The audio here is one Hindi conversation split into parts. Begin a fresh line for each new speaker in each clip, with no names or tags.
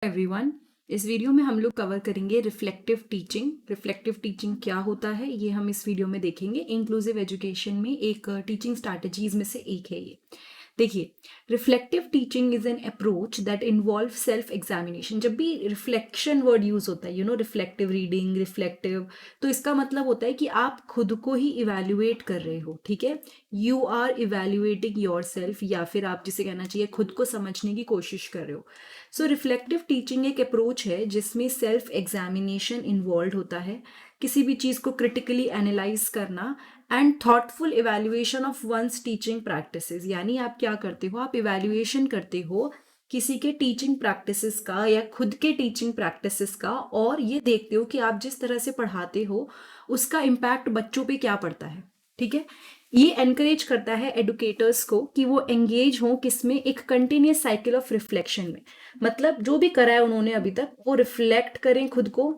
एवरीवन, इस वीडियो में हम लोग कवर करेंगे रिफ्लेक्टिव टीचिंग। रिफ्लेक्टिव टीचिंग क्या होता है ये हम इस वीडियो में देखेंगे। इंक्लूसिव एजुकेशन में एक टीचिंग स्ट्रैटेजीज में से एक है ये। देखिए, reflective teaching is an approach that involve self examination. जब भी रिफ्लेक्शन वर्ड यूज होता है, रिफ्लेक्टिव रीडिंग, रिफ्लेक्टिव, तो इसका मतलब होता है कि आप खुद को ही इवेल्युएट कर रहे हो। ठीक है, you are evaluating yourself, या फिर आप जिसे कहना चाहिए खुद को समझने की कोशिश कर रहे हो। सो रिफ्लेक्टिव टीचिंग एक अप्रोच है जिसमें सेल्फ एग्जामिनेशन इन्वॉल्व होता है, किसी भी चीज़ को क्रिटिकली एनालाइज करना and thoughtful evaluation of one's teaching practices. यानी आप क्या करते हो, आप इवेल्युएशन करते हो किसी के टीचिंग प्रैक्टिसेस का या खुद के टीचिंग प्रैक्टिसेस का, और ये देखते हो कि आप जिस तरह से पढ़ाते हो उसका इम्पैक्ट बच्चों पे क्या पड़ता है। ठीक है, ये एनकरेज करता है एडुकेटर्स को कि वो एंगेज हों किसमें, एक कंटिन्यूस साइकिल ऑफ रिफ्लेक्शन में। मतलब जो भी करा है उन्होंने अभी तक, वो रिफ्लेक्ट करें खुद को,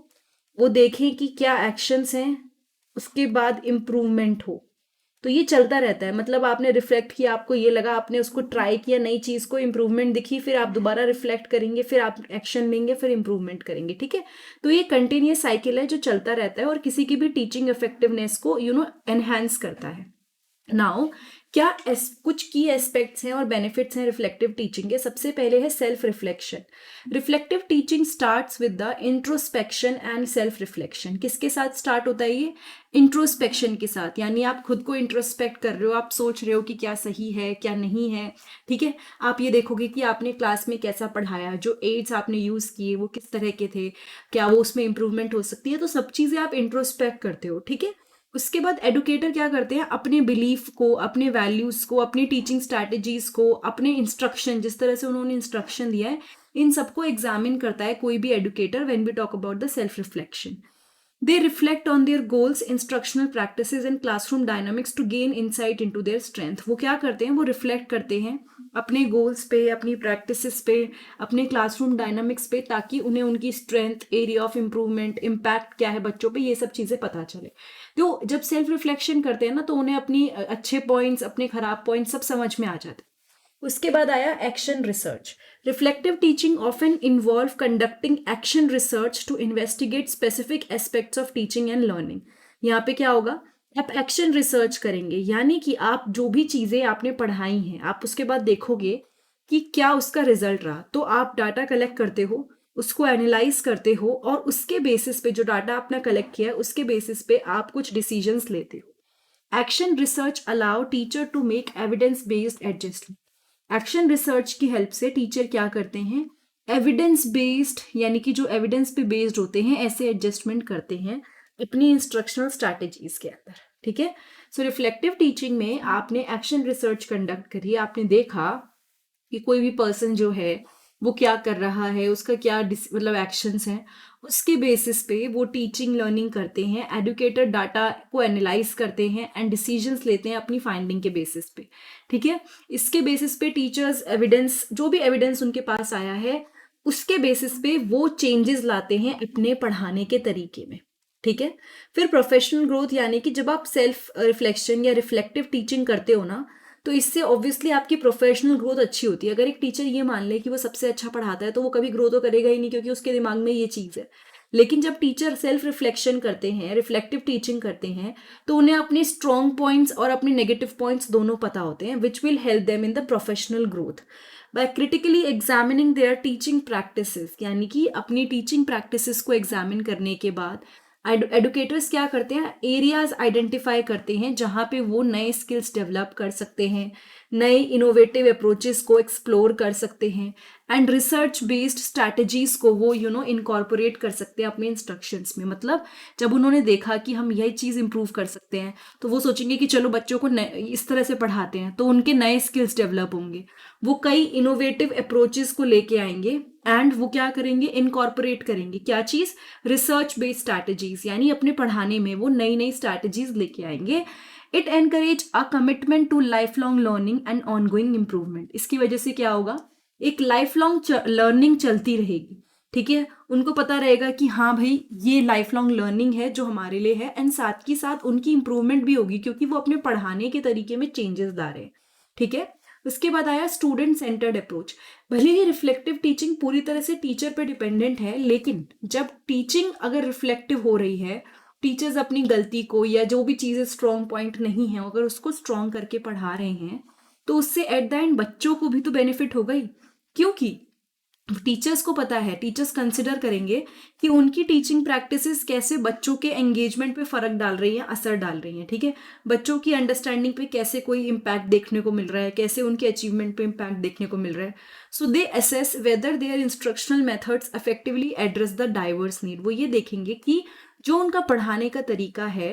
वो देखें कि क्या एक्शंस हैं, उसके बाद इम्प्रूवमेंट हो। तो ये चलता रहता है। मतलब आपने रिफ्लेक्ट किया, आपको ये लगा, आपने उसको ट्राई किया, नई चीज़ को इम्प्रूवमेंट दिखी, फिर आप दोबारा रिफ्लेक्ट करेंगे, फिर आप एक्शन लेंगे, फिर इम्प्रूवमेंट करेंगे। ठीक है, तो ये कंटिन्यूस साइकिल है जो चलता रहता है और किसी की भी टीचिंग इफेक्टिवनेस को एनहांस करता है। नाउ क्या कुछ की एस्पेक्ट्स हैं और बेनिफिट्स हैं रिफ्लेक्टिव टीचिंग के। सबसे पहले है self reflection. Reflective teaching starts with the introspection and self reflection. किसके साथ स्टार्ट होता है ये? इंट्रोस्पेक्शन के साथ। यानी आप खुद को इंट्रोस्पेक्ट कर रहे हो, आप सोच रहे हो कि क्या सही है क्या नहीं है। ठीक है, आप ये देखोगे कि आपने क्लास में कैसा पढ़ाया, जो एड्स आपने यूज किए वो किस तरह के थे, क्या वो उसमें इंप्रूवमेंट हो सकती है। तो सब चीजें आप इंट्रोस्पेक्ट करते हो। ठीक है, उसके बाद एडुकेटर क्या करते हैं, अपने बिलीफ को, अपने वैल्यूज को, अपनी टीचिंग स्ट्रैटेजीज को, अपने इंस्ट्रक्शन, जिस तरह से उन्होंने इंस्ट्रक्शन दिया है, इन सबको एग्जामिन करता है कोई भी educator when we talk about the self reflection. They reflect on their goals, instructional practices and classroom dynamics to gain insight into their strength. वो क्या करते हैं, वो रिफ्लेक्ट करते हैं अपने गोल्स पे, अपनी प्रैक्टिसेस पे, अपने क्लासरूम डायनामिक्स पे, ताकि उन्हें उनकी strength, area of improvement, impact क्या है बच्चों पे, ये सब चीज़ें पता चले। तो जब सेल्फ रिफ्लेक्शन करते हैं ना, तो उन्हें अपनी अच्छे पॉइंट्स, अपने खराब पॉइंट्स सब समझ में आ जाते हैं। उसके बाद आया action research. Reflective teaching often involve conducting action research to investigate specific aspects of teaching and learning. यहाँ पे क्या होगा, आप एक्शन रिसर्च करेंगे, यानी कि आप जो भी चीज़ें आपने पढ़ाई हैं, आप उसके बाद देखोगे कि क्या उसका रिजल्ट रहा। तो आप डाटा कलेक्ट करते हो, उसको एनालाइज करते हो, और उसके बेसिस पे, जो डाटा आपने कलेक्ट किया है उसके बेसिस पे आप कुछ डिसीजंस लेते हो। Action research allow teacher to make evidence based adjustment. Action research की हेल्प से टीचर क्या करते हैं, एविडेंस बेस्ड, यानी कि जो एविडेंस पे बेस्ड होते हैं, ऐसे एडजस्टमेंट करते हैं अपनी इंस्ट्रक्शनल स्ट्रैटेजीज के अंदर। ठीक है, सो रिफ्लेक्टिव टीचिंग में आपने एक्शन रिसर्च कंडक्ट करी, आपने देखा कि कोई भी पर्सन जो है वो क्या कर रहा है, उसका क्या मतलब एक्शंस हैं, उसके बेसिस पे वो टीचिंग लर्निंग करते हैं। एडुकेटर डाटा को एनालाइज करते हैं एंड डिसीजंस लेते हैं अपनी फाइंडिंग के बेसिस पे। ठीक है, इसके बेसिस पे टीचर्स एविडेंस, जो भी एविडेंस उनके पास आया है, उसके बेसिस पे वो चेंजेस लाते हैं अपने पढ़ाने के तरीके में। ठीक है, फिर प्रोफेशनल ग्रोथ, यानी कि जब आप सेल्फ रिफ्लेक्शन या रिफ्लेक्टिव टीचिंग करते हो ना, तो इससे ऑब्वियसली आपकी प्रोफेशनल ग्रोथ अच्छी होती है। अगर एक टीचर ये मान ले कि वो सबसे अच्छा पढ़ाता है, तो वो कभी ग्रो तो करेगा ही नहीं, क्योंकि उसके दिमाग में ये चीज़ है। लेकिन जब टीचर सेल्फ रिफ्लेक्शन करते हैं, रिफ्लेक्टिव टीचिंग करते हैं, तो उन्हें अपने स्ट्रॉन्ग पॉइंट्स और अपने नेगेटिव पॉइंट्स दोनों पता होते हैं, which will help them in the professional growth by critically examining there teaching practices. यानी कि अपनी टीचिंग प्रैक्टिसेस को एग्जामिन करने के बाद एडुकेटर्स क्या करते हैं, एरियाज आइडेंटिफाई करते हैं जहाँ पे वो नए स्किल्स डेवलप कर सकते हैं, नए इनोवेटिव अप्रोचेस को एक्सप्लोर कर सकते हैं, एंड रिसर्च बेस्ड स्ट्रैटेजीज को वो इनकॉर्पोरेट कर सकते हैं अपने इंस्ट्रक्शंस में। मतलब जब उन्होंने देखा कि हम यही चीज़ इंप्रूव कर सकते हैं, तो वो सोचेंगे कि चलो बच्चों को इस तरह से पढ़ाते हैं, तो उनके नए स्किल्स डेवलप होंगे, वो कई इनोवेटिव अप्रोचेस को लेके आएंगे, एंड वो क्या करेंगे, इनकॉर्पोरेट करेंगे क्या चीज़, रिसर्च बेस्ड स्ट्रैटेजीज। यानी अपने पढ़ाने में वो नई नई स्ट्रैटेजीज लेके आएंगे। It encourage a commitment to life long learning and ongoing improvement. इसकी वजह से क्या होगा, एक लाइफ लॉन्ग लर्निंग चलती रहेगी। ठीक है, उनको पता रहेगा कि हाँ भाई ये लाइफ लॉन्ग लर्निंग है जो हमारे लिए है, एंड साथ ही साथ उनकी इंप्रूवमेंट भी होगी, क्योंकि वो अपने पढ़ाने के तरीके में चेंजेस ला रहे हैं। ठीक है, उसके बाद आया स्टूडेंट सेंटर्ड अप्रोच। भले ही रिफ्लेक्टिव टीचिंग पूरी तरह से टीचर पे डिपेंडेंट है, लेकिन जब टीचिंग अगर रिफ्लेक्टिव हो रही है, टीचर्स अपनी गलती को या जो भी चीज़ें स्ट्रॉन्ग पॉइंट नहीं है अगर उसको स्ट्रॉन्ग करके पढ़ा रहे हैं, तो उससे एट द एंड बच्चों को भी तो बेनिफिट होगा ही। क्योंकि टीचर्स को पता है, टीचर्स कंसिडर करेंगे कि उनकी टीचिंग प्रैक्टिसेस कैसे बच्चों के एंगेजमेंट पे फर्क डाल रही हैं, असर डाल रही हैं, ठीक है। बच्चों की अंडरस्टैंडिंग पे कैसे कोई इम्पैक्ट देखने को मिल रहा है, कैसे उनके अचीवमेंट पे इम्पैक्ट देखने को मिल रहा है। So they assess whether their instructional methods effectively address the diverse need. वो ये देखेंगे कि जो उनका पढ़ाने का तरीका है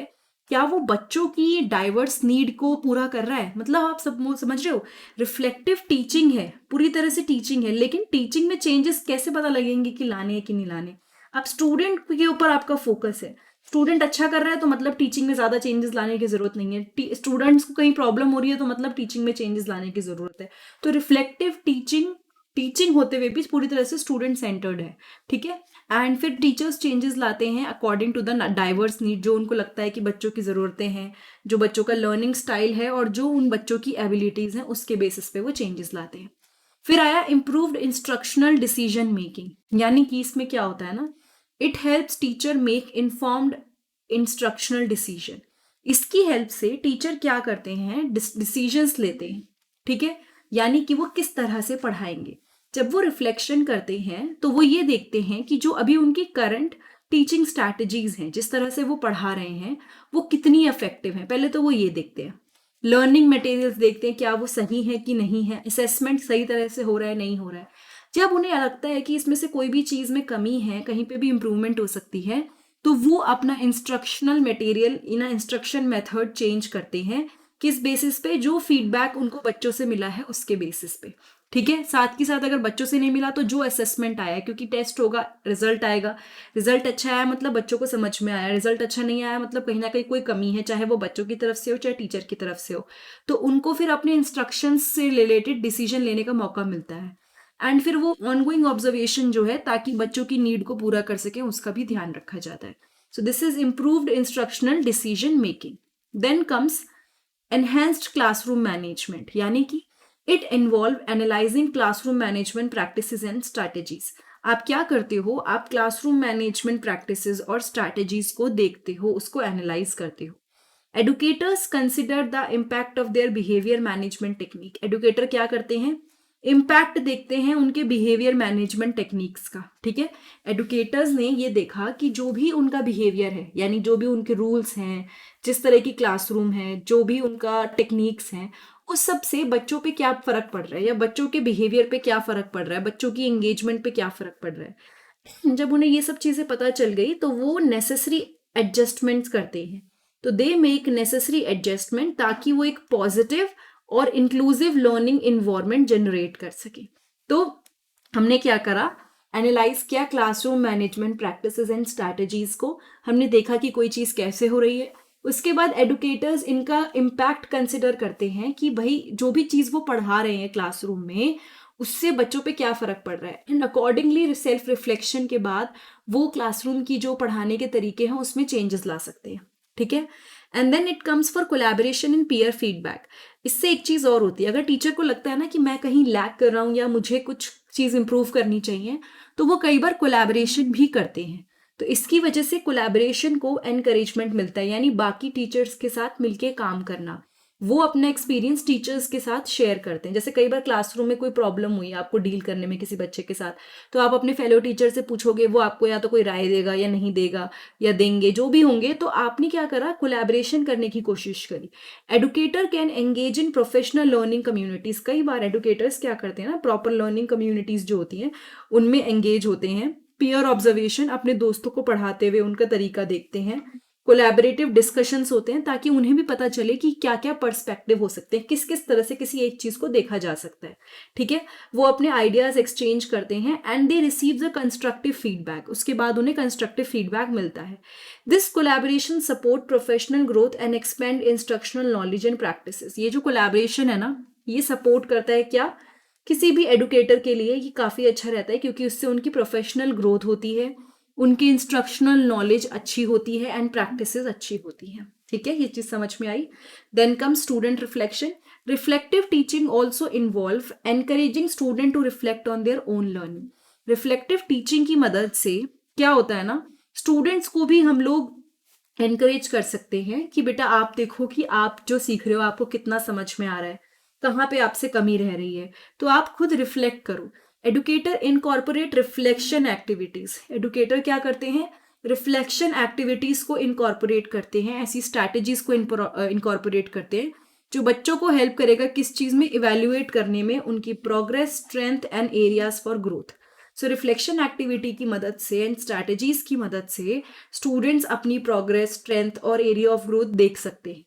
क्या वो बच्चों की डाइवर्स नीड को पूरा कर रहा है। मतलब आप सब समझ रहे हो, रिफ्लेक्टिव टीचिंग है, पूरी तरह से टीचिंग है, लेकिन टीचिंग में चेंजेस कैसे पता लगेंगे कि लाने हैं कि नहीं लाने। अब स्टूडेंट के ऊपर आपका फोकस है, स्टूडेंट अच्छा कर रहा है तो मतलब टीचिंग में ज्यादा चेंजेस लाने की जरूरत नहीं है, स्टूडेंट्स को कहीं प्रॉब्लम हो रही है तो मतलब टीचिंग में चेंजेस लाने की जरूरत है। तो रिफ्लेक्टिव टीचिंग होते हुए भी पूरी तरह से स्टूडेंट सेंटर्ड है, ठीक है। एंड फिर टीचर्स चेंजेस लाते हैं according to the diverse need, जो उनको लगता है कि बच्चों की ज़रूरतें हैं, जो बच्चों का लर्निंग स्टाइल है और जो उन बच्चों की एबिलिटीज़ हैं, उसके बेसिस पे वो चेंजेस लाते हैं। फिर आया इम्प्रूव्ड इंस्ट्रक्शनल डिसीजन मेकिंग, यानी कि इसमें क्या होता है ना, it helps teacher make informed instructional decision. इसकी हेल्प से टीचर क्या करते हैं, डिसीजंस लेते हैं, ठीक है। यानी कि वो किस तरह से पढ़ाएंगे। जब वो रिफ्लेक्शन करते हैं तो वो ये देखते हैं कि जो अभी उनकी करंट टीचिंग स्ट्रैटेजीज हैं, जिस तरह से वो पढ़ा रहे हैं, वो कितनी इफेक्टिव हैं। पहले तो वो ये देखते हैं, लर्निंग मटेरियल्स देखते हैं क्या वो सही है कि नहीं है, असेसमेंट सही तरह से हो रहा है नहीं हो रहा है। जब उन्हें लगता है कि इसमें से कोई भी चीज़ में कमी है, कहीं पे भी इम्प्रूवमेंट हो सकती है, तो वो अपना instructional material instruction method change करते हैं। किस बेसिस पे, जो फीडबैक उनको बच्चों से मिला है उसके बेसिस पे, ठीक है। साथ के साथ अगर बच्चों से नहीं मिला तो जो असेसमेंट आया, क्योंकि टेस्ट होगा, रिजल्ट आएगा, रिजल्ट अच्छा आया मतलब बच्चों को समझ में आया, रिजल्ट अच्छा नहीं आया मतलब कहीं ना कहीं कोई कमी है, चाहे वो बच्चों की तरफ से हो चाहे टीचर की तरफ से हो, तो उनको फिर अपने इंस्ट्रक्शंस से रिलेटेड डिसीजन लेने का मौका मिलता है। एंड फिर वो ऑनगोइंग ऑब्जर्वेशन जो है, ताकि बच्चों की नीड को पूरा कर सके, उसका भी ध्यान रखा जाता है। So this is improved instructional decision making. Then comes enhanced classroom management, यानी कि it involve analysing classroom management practices and strategies. आप क्या करते हो, आप क्लासरूम मैनेजमेंट प्रैक्टिसेस और स्ट्रैटेजीज को देखते हो, उसको एनालाइज करते हो। Educators consider the impact of their behaviour management technique. Educator क्या करते हैं, इम्पैक्ट देखते हैं उनके बिहेवियर मैनेजमेंट टेक्निक्स का, ठीक है। एडुकेटर्स ने ये देखा कि जो भी उनका बिहेवियर है, यानी जो भी उनके रूल्स हैं, जिस तरह की क्लासरूम है, जो भी उनका टेक्निक्स हैं, उस सब से बच्चों पे क्या फर्क पड़ रहा है, या बच्चों के बिहेवियर पे क्या फर्क पड़ रहा है, बच्चों की एंगेजमेंट पे क्या फर्क पड़ रहा है। जब उन्हें ये सब चीजें पता चल गई तो वो नेसेसरी एडजस्टमेंट्स करते हैं। तो दे मेक नेसेसरी एडजस्टमेंट, ताकि वो एक पॉजिटिव और इंक्लूसिव लर्निंग इन्वायरमेंट जनरेट कर सके। तो हमने क्या करा, एनालाइज किया classroom management practices and strategies को, हमने देखा कि कोई चीज़ कैसे हो रही है। उसके बाद एडुकेटर्स इनका इम्पैक्ट कंसिडर करते हैं कि भाई जो भी चीज़ वो पढ़ा रहे हैं क्लासरूम में, उससे बच्चों पे क्या फ़र्क पड़ रहा है। एंड अकॉर्डिंगली सेल्फ रिफ्लेक्शन के बाद वो क्लासरूम की जो पढ़ाने के तरीके हैं उसमें चेंजेस ला सकते हैं, ठीक है। And then it comes for collaboration in peer feedback. इससे एक चीज़ और होती है, अगर टीचर को लगता है ना कि मैं कहीं लैग कर रहा हूँ या मुझे कुछ चीज़ इंप्रूव करनी चाहिए, तो वो कई बार कोलैबोरेशन भी करते हैं। तो इसकी वजह से कोलैबोरेशन को एनकरेजमेंट मिलता है, यानी बाकी टीचर्स के साथ मिलके काम करना। वो अपना एक्सपीरियंस टीचर्स के साथ शेयर करते हैं। जैसे कई बार क्लासरूम में कोई प्रॉब्लम हुई आपको डील करने में किसी बच्चे के साथ, तो आप अपने फेलो टीचर से पूछोगे, वो आपको या तो कोई राय देगा या नहीं देगा, या देंगे, जो भी होंगे। तो आपने क्या करा, कोलैबोरेशन करने की कोशिश करी। Educator can engage in professional learning communities. कई बार एडुकेटर्स क्या करते हैं ना, प्रॉपर लर्निंग कम्युनिटीज जो होती हैं उनमें एंगेज होते हैं। पीयर ऑब्जर्वेशन, अपने दोस्तों को पढ़ाते हुए उनका तरीका देखते हैं। कोलैबोरेटिव डिस्कशंस होते हैं, ताकि उन्हें भी पता चले कि क्या क्या पर्सपेक्टिव हो सकते हैं, किस किस तरह से किसी एक चीज को देखा जा सकता है, ठीक है। वो अपने आइडियाज एक्सचेंज करते हैं and they receive the constructive feedback. उसके बाद उन्हें कंस्ट्रक्टिव फीडबैक मिलता है। This collaboration support professional growth and expand instructional knowledge and practices. ये जो कोलैबोरेशन है ना, ये सपोर्ट करता है क्या, किसी भी एडुकेटर के लिए ये काफ़ी अच्छा रहता है, क्योंकि उससे उनकी प्रोफेशनल ग्रोथ होती है, उनकी इंस्ट्रक्शनल नॉलेज अच्छी होती है एंड प्रैक्टिसेस अच्छी होती हैं, ठीक है। ये चीज़ समझ में आई। Then come student reflection. Reflective teaching also involve encouraging student to reflect on their own learning. Reflective teaching की मदद से क्या होता है ना, स्टूडेंट्स को भी हम लोग एनकरेज कर सकते हैं कि बेटा आप देखो कि आप जो सीख रहे हो आपको कितना समझ में आ रहा है, कहाँ पे आपसे कमी रह रही है, तो आप खुद रिफ्लेक्ट करो। Educator incorporate reflection activities. Educator क्या करते हैं, रिफ्लेक्शन एक्टिविटीज को इनकॉर्पोरेट करते हैं, ऐसी स्ट्रैटेजीज को इनकॉर्पोरेट करते हैं जो बच्चों को हेल्प करेगा किस चीज में, इवेल्युएट करने में उनकी progress, strength and areas for growth. So reflection activity की मदद से एंड स्ट्रैटेजीज की मदद से स्टूडेंट्स अपनी प्रोग्रेस, स्ट्रेंथ और एरिया ऑफ ग्रोथ देख सकते हैं।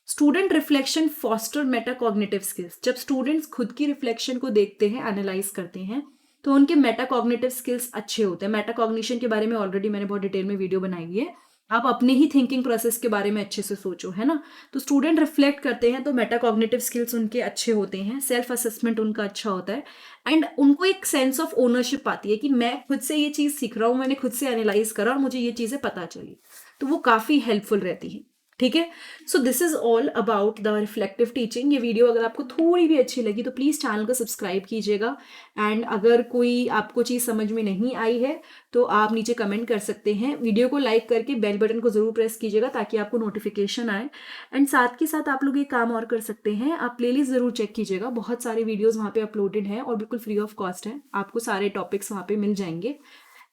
Student reflection foster metacognitive skills. जब स्टूडेंट्स खुद की रिफ्लेक्शन को देखते हैं, एनालाइज करते हैं, तो उनके मेटाकॉग्निटिव स्किल्स अच्छे होते हैं। मेटाकॉग्निशन के बारे में ऑलरेडी मैंने बहुत डिटेल में वीडियो बनाई है, आप अपने ही थिंकिंग प्रोसेस के बारे में अच्छे से सोचो, है ना। तो स्टूडेंट रिफ्लेक्ट करते हैं तो मेटाकॉग्निटिव स्किल्स उनके अच्छे होते हैं, सेल्फ असेसमेंट उनका अच्छा होता है, एंड उनको एक सेंस ऑफ ओनरशिप आती है कि मैं खुद से ये चीज़ सीख रहा हूँ, मैंने खुद से एनालाइज करा और मुझे ये चीज़ें पता चली, तो वो काफ़ी हेल्पफुल रहती है। ठीक है, so this is all about the reflective teaching. ये वीडियो अगर आपको थोड़ी भी अच्छी लगी तो प्लीज़ चैनल को सब्सक्राइब कीजिएगा, एंड अगर कोई आपको चीज़ समझ में नहीं आई है तो आप नीचे कमेंट कर सकते हैं। वीडियो को लाइक करके बेल बटन को ज़रूर प्रेस कीजिएगा ताकि आपको नोटिफिकेशन आए, एंड साथ के साथ आप लोग एक काम और कर सकते हैं, आप प्लेलिस्ट ज़रूर चेक कीजिएगा, बहुत सारे वीडियोज़ वहाँ पे अपलोडेड हैं और बिल्कुल फ्री ऑफ कॉस्ट है, आपको सारे टॉपिक्स वहाँ पे मिल जाएंगे।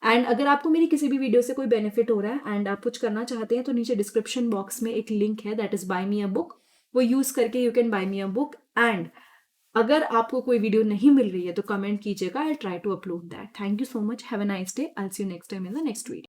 एंड अगर आपको मेरी किसी भी वीडियो से कोई बेनिफिट हो रहा है एंड आप कुछ करना चाहते हैं तो नीचे डिस्क्रिप्शन बॉक्स में एक लिंक है, that is by me a book, वो यूज करके you can buy me a book. And अगर आपको कोई वीडियो नहीं मिल रही है तो कमेंट कीजिएगा, I try to upload that. Thank you so much, have a nice day, I will see you next time in the next video.